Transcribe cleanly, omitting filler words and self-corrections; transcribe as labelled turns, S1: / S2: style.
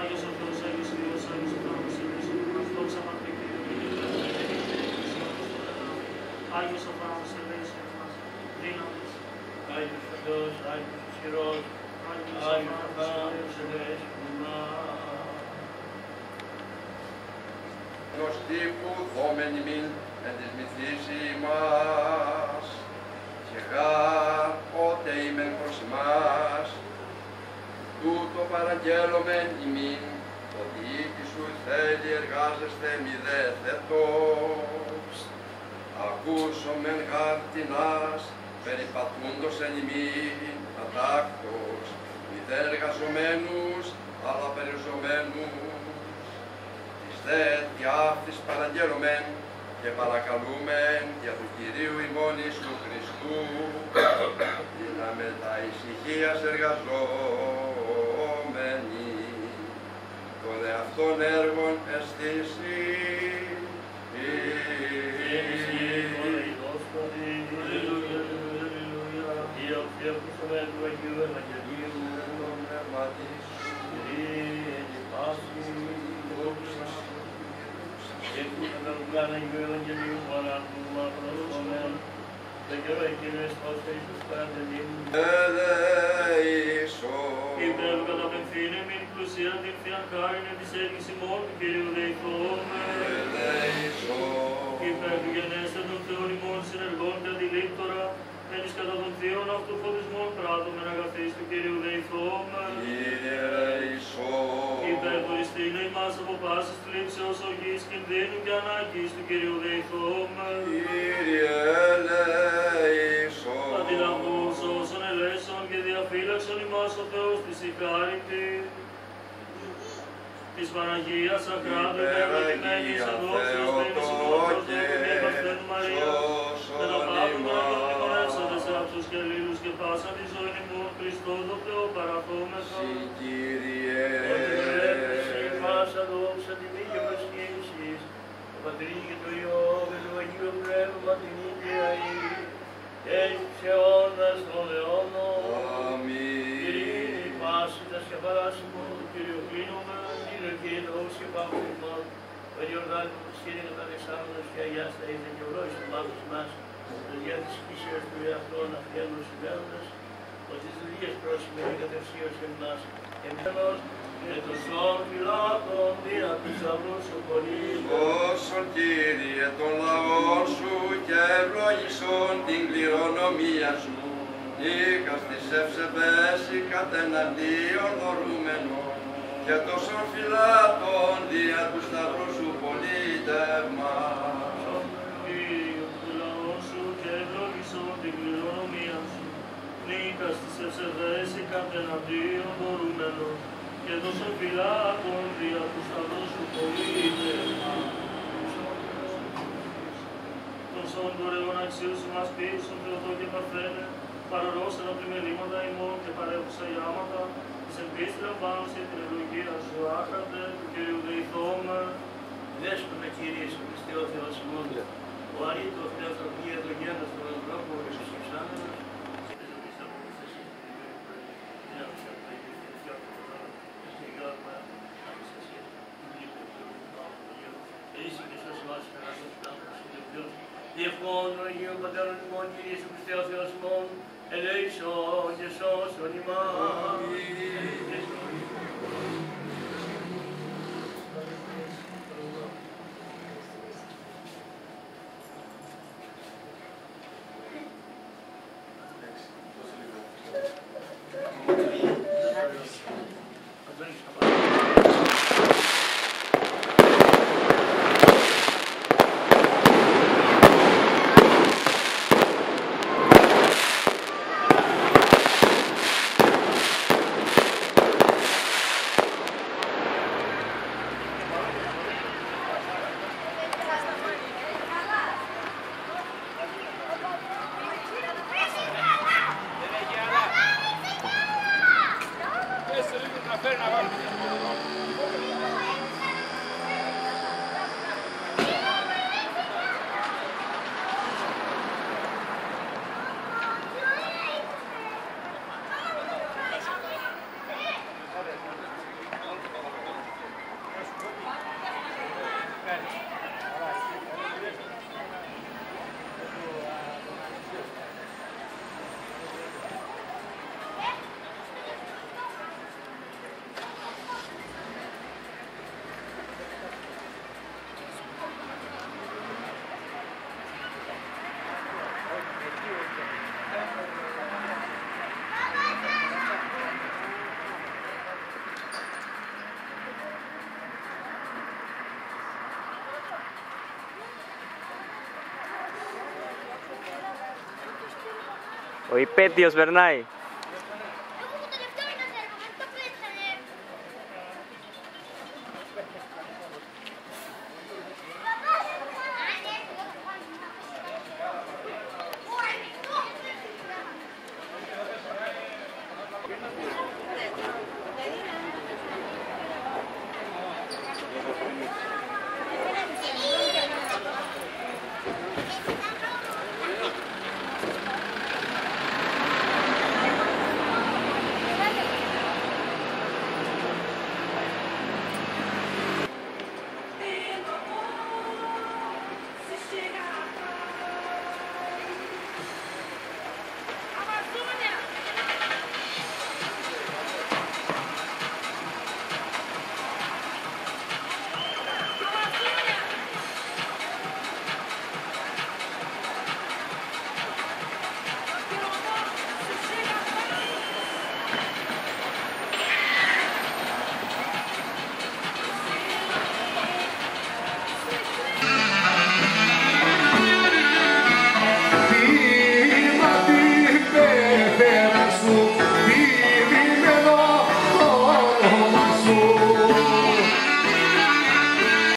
S1: Άγιος ο Θεός, Άγιος Υιός, Άγιος ο Θεός, αυτός αμαρτωλή Άγιος ο Θεός, ελέησον μας, δύναμης.
S2: Άγιος ο Θεός, Άγιος ο Ισχυρός, Άγιος ο Θεός, ελέησον μας.
S3: Γνωστή που δόμεν ημίν εν της μυθής ημάς, και γάρ ότε ημεν προς ημάς, τούτο παραγγέλωμεν ημίν, ότι οίκη σου θέλει εργάζεστε μη δε θετός. Ακούσομεν γάρ τινάς, περιπατούντος εν ημίν ατάκτος, μη δε εργαζομένους, αλλά περιοζομένους. Της δε διάφτης παραγγέλωμεν και παρακαλούμεν για του Κυρίου ημών Ιησού Χριστού, να με τα ησυχίας εργαζόμενοι, των εαυτών έργων αισθήσει.
S1: Υπέρ καταπενθήνε μην πλουσία την θείαν χάριν εν της έργης ημών του Κυρίου δεηθώμε. Υπέρ του γενέστε των Θεών ημών συνεργών και αντιλήπτωρα, εν εις κατά των θείων αυτού φωτισμών πράττομεν αγαθείς του Κυρίου δεηθώμε. Υπέρ του ειστήνε ημάς από πάσης θλίψεως οργής κινδύνου και ανάγκης του Κυρίου δεηθώμε. Αντιλαμβούς όσων ελέησον και διαφύλαξον ημάς ο Θεός της η χάρητη, της Παναγίας Ακράτου και ευλογημένης αδόξεως μήνης υπότιτλος και επαυτένου Μαρία, με τα πάθουμα των μνημονεύσαντες σε αυτούς και αλλήλους και πάσα τη ζωή ημών Χριστό το Θεό παραθόμεθα. Ότι βρέπεσαι ημάς αδόξα τιμή και προσκύνησης, το Πατρί και το Υιό και το Αγίο Πνεύμα την ίδια η, και σε αιώνας των αιώνων. Ειρήνη πάσιτας και παράσιμον του Κύριου κλείνουμε, και δόση και πάγου ημών, ο Ιορδάνη του Κύριου κατά Αλεξάνδρος και Αγιάς θα ήρθε και ορόης του μάθους μας, το διά της φύσεως του εαυτών αφιέλους συμβαίνοντας, ότι τις δουλειές πρόσημεν η κατευσίωση εμάς, εμείς και το σών φυλάτων δια του σταυρού σου πολύτων.
S3: Δώσον Κύριε των λαών σου και ευλόγησον την κληρονομία σου, νίκας της ευσεβές ή κατεναντίον δωρούμενων, και τόσων φυλάτων δια του σταυρού σου πολίτευμα.
S1: Κύριε του λαού σου και ευλόγησον την κληρονομία σου, νίκας της ευσεβές ή κατεναντίον δωρούμενων, και τόσων φυλάτων δια του σταυρού σου πολίτευμα. Τον σώμα του ωραίων αξίου σου μας πείσουν Θεοτό και Παρθένε, παρορώσαν από πλημελήματα ημών και παρέχουσα ιάματα, της ελπίστης λαμβάνωση την ευλογία σου άχατε, του Κυρίου δεηθώμε.
S2: Δέσπονα Κύριε Ιησού Χριστέ ο Θεός ημών, ο αρήτω θεοτροπία το γένος των ανθρώπων και της εξάνελος, διευχών των Αγίων Πατέρων ημών, Κύριε Ιησού Χριστέ ο Θεός ημών, ελέησον και σώσον ημάς.
S4: Ο υπέτειος περνάει.